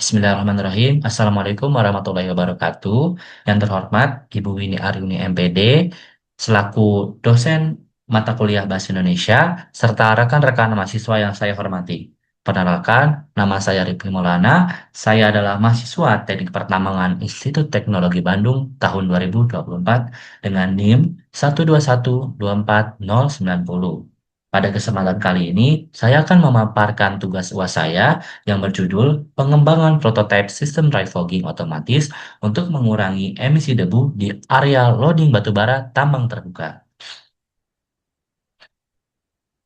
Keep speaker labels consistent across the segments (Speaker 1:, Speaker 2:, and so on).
Speaker 1: Bismillahirrahmanirrahim. Assalamualaikum warahmatullahi wabarakatuh. Yang terhormat Ibu Wini Aryuni MPD, selaku dosen mata kuliah Bahasa Indonesia, serta rekan-rekan mahasiswa yang saya hormati. Perkenalkan, nama saya Rifki Maulana. Saya adalah mahasiswa Teknik Pertambangan Institut Teknologi Bandung tahun 2024 dengan NIM 1212490. Pada kesempatan kali ini, saya akan memaparkan tugas UAS saya yang berjudul Pengembangan Prototipe Sistem Dry Fogging Otomatis untuk mengurangi emisi debu di area loading batubara tambang terbuka.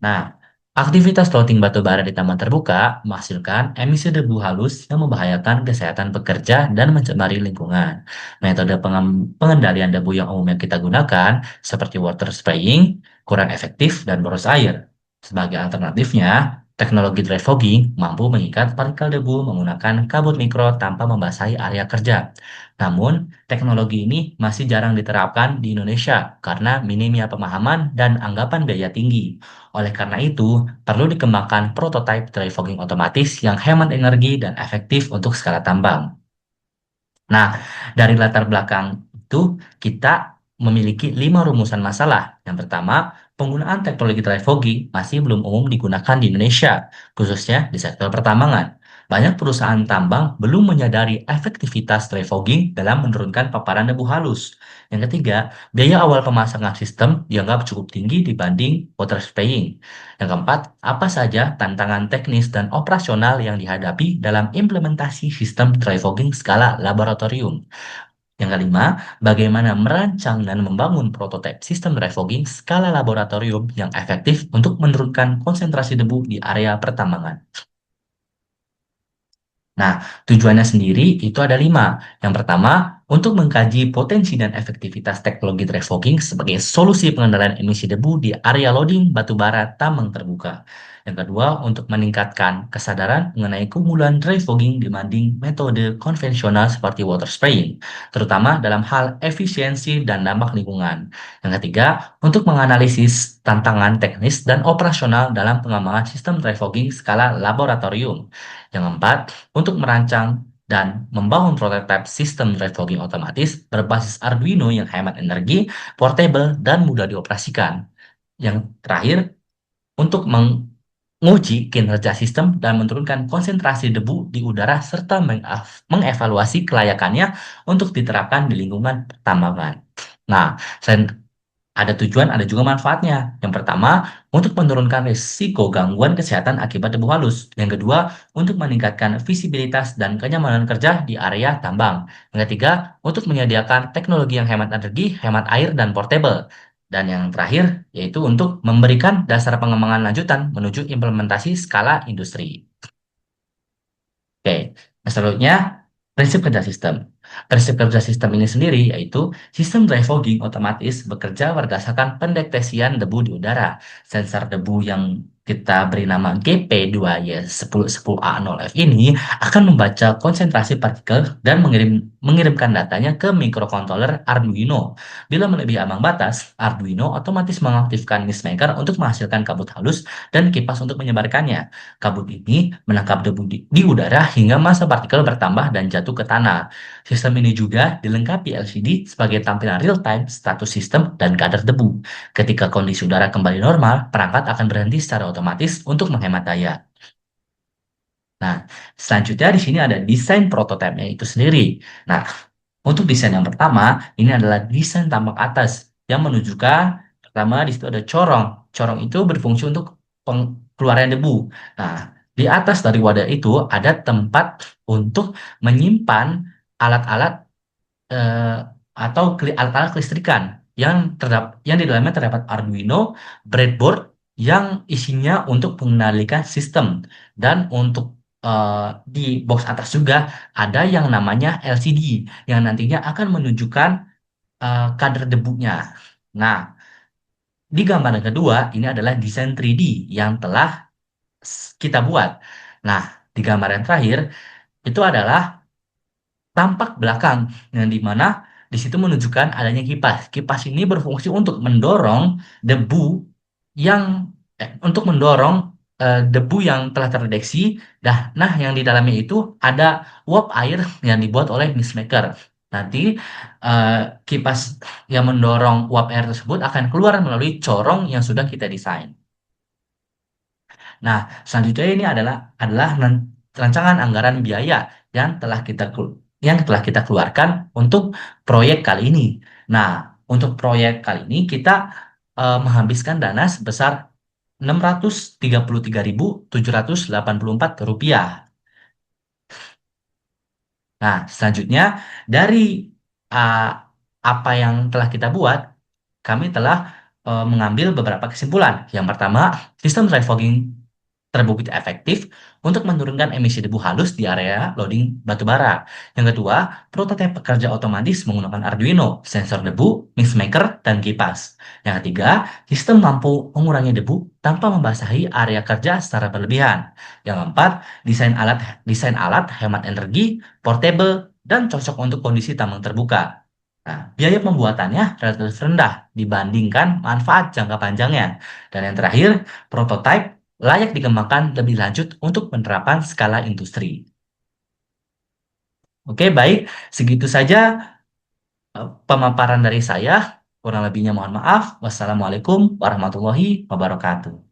Speaker 1: Nah, aktivitas loading batubara di tambang terbuka menghasilkan emisi debu halus yang membahayakan kesehatan pekerja dan mencemari lingkungan. Metode pengendalian debu yang umumnya kita gunakan seperti water spraying kurang efektif dan boros air. Sebagai alternatifnya, teknologi dry fogging mampu mengikat partikel debu menggunakan kabut mikro tanpa membasahi area kerja. Namun, teknologi ini masih jarang diterapkan di Indonesia karena minimnya pemahaman dan anggapan biaya tinggi. Oleh karena itu, perlu dikembangkan prototipe dry fogging otomatis yang hemat energi dan efektif untuk skala tambang. Nah, dari latar belakang itu, kita memiliki 5 rumusan masalah. Yang pertama, penggunaan teknologi dry fogging masih belum umum digunakan di Indonesia, khususnya di sektor pertambangan. Banyak perusahaan tambang belum menyadari efektivitas dry fogging dalam menurunkan paparan debu halus. Yang ketiga, biaya awal pemasangan sistem dianggap cukup tinggi dibanding water spraying. Yang keempat, apa saja tantangan teknis dan operasional yang dihadapi dalam implementasi sistem dry fogging skala laboratorium. Yang kelima, bagaimana merancang dan membangun prototipe sistem dry fogging skala laboratorium yang efektif untuk menurunkan konsentrasi debu di area pertambangan. Nah, tujuannya sendiri itu ada 5. Yang pertama, untuk mengkaji potensi dan efektivitas teknologi dry fogging sebagai solusi pengendalian emisi debu di area loading batubara tambang terbuka. Yang kedua, untuk meningkatkan kesadaran mengenai keunggulan dry fogging dibanding metode konvensional seperti water spraying, terutama dalam hal efisiensi dan dampak lingkungan. Yang ketiga, untuk menganalisis tantangan teknis dan operasional dalam pengembangan sistem dry fogging skala laboratorium. Yang keempat, untuk merancang dan membangun prototipe sistem dry fogging otomatis berbasis Arduino yang hemat energi, portable, dan mudah dioperasikan. Yang terakhir, untuk menguji kinerja sistem dan menurunkan konsentrasi debu di udara serta mengevaluasi kelayakannya untuk diterapkan di lingkungan pertambangan. Nah, selain ada tujuan, ada juga manfaatnya. Yang pertama, untuk menurunkan risiko gangguan kesehatan akibat debu halus. Yang kedua, untuk meningkatkan visibilitas dan kenyamanan kerja di area tambang. Yang ketiga, untuk menyediakan teknologi yang hemat energi, hemat air, dan portable. Dan yang terakhir, yaitu untuk memberikan dasar pengembangan lanjutan menuju implementasi skala industri. Oke, nah selanjutnya prinsip kerja sistem. Prinsip kerja sistem ini sendiri yaitu sistem dry fogging otomatis bekerja berdasarkan pendeteksian debu di udara. Sensor debu yang kita beri nama GP2Y1010A0F ini akan membaca konsentrasi partikel dan mengirimkan datanya ke microcontroller Arduino. Bila melebihi ambang batas, Arduino otomatis mengaktifkan newsmaker untuk menghasilkan kabut halus dan kipas untuk menyebarkannya. Kabut ini menangkap debu di udara hingga massa partikel bertambah dan jatuh ke tanah. Sistem ini juga dilengkapi LCD sebagai tampilan real-time status sistem dan kadar debu. Ketika kondisi udara kembali normal, perangkat akan berhenti secara otomatis untuk menghemat daya. Nah, selanjutnya di sini ada desain prototipenya itu sendiri. Nah, untuk desain yang pertama, ini adalah desain tampak atas yang menunjukkan pertama di situ ada corong. Corong itu berfungsi untuk pengeluaran debu. Nah, di atas dari wadah itu ada tempat untuk menyimpan alat-alat eh, atau alat-alat kelistrikan yang di dalamnya terdapat Arduino, breadboard yang isinya untuk mengendalikan sistem dan untuk di box atas juga ada yang namanya LCD yang nantinya akan menunjukkan kadar debunya. Nah, di gambar yang kedua ini adalah desain 3D yang telah kita buat. Nah, di gambar yang terakhir itu adalah tampak belakang yang dimana di situ menunjukkan adanya kipas. Kipas ini berfungsi untuk mendorong debu yang untuk mendorong debu yang telah terdeteksi. Nah, yang di dalamnya itu ada uap air yang dibuat oleh Mistmaker. Nanti eh, kipas yang mendorong uap air tersebut akan keluar melalui corong yang sudah kita desain. Nah, selanjutnya ini adalah rancangan anggaran biaya yang telah kita keluarkan untuk proyek kali ini. Nah, untuk proyek kali ini kita menghabiskan dana sebesar Rp633.784. Nah, selanjutnya dari uh, apa yang telah kita buat, kami telah mengambil beberapa kesimpulan. Yang pertama, sistem dry fogging terbukti efektif untuk menurunkan emisi debu halus di area loading batu bara. Yang kedua, prototipe pekerja otomatis menggunakan Arduino, sensor debu, mixmaker, dan kipas. Yang ketiga, sistem mampu mengurangi debu tanpa membasahi area kerja secara berlebihan. Yang keempat, desain alat hemat energi, portable, dan cocok untuk kondisi tambang terbuka. Nah, biaya pembuatannya relatif rendah dibandingkan manfaat jangka panjangnya. Dan yang terakhir, prototipe layak dikembangkan lebih lanjut untuk penerapan skala industri. Oke, baik. Segitu saja pemaparan dari saya. Kurang lebihnya mohon maaf. Wassalamualaikum warahmatullahi wabarakatuh.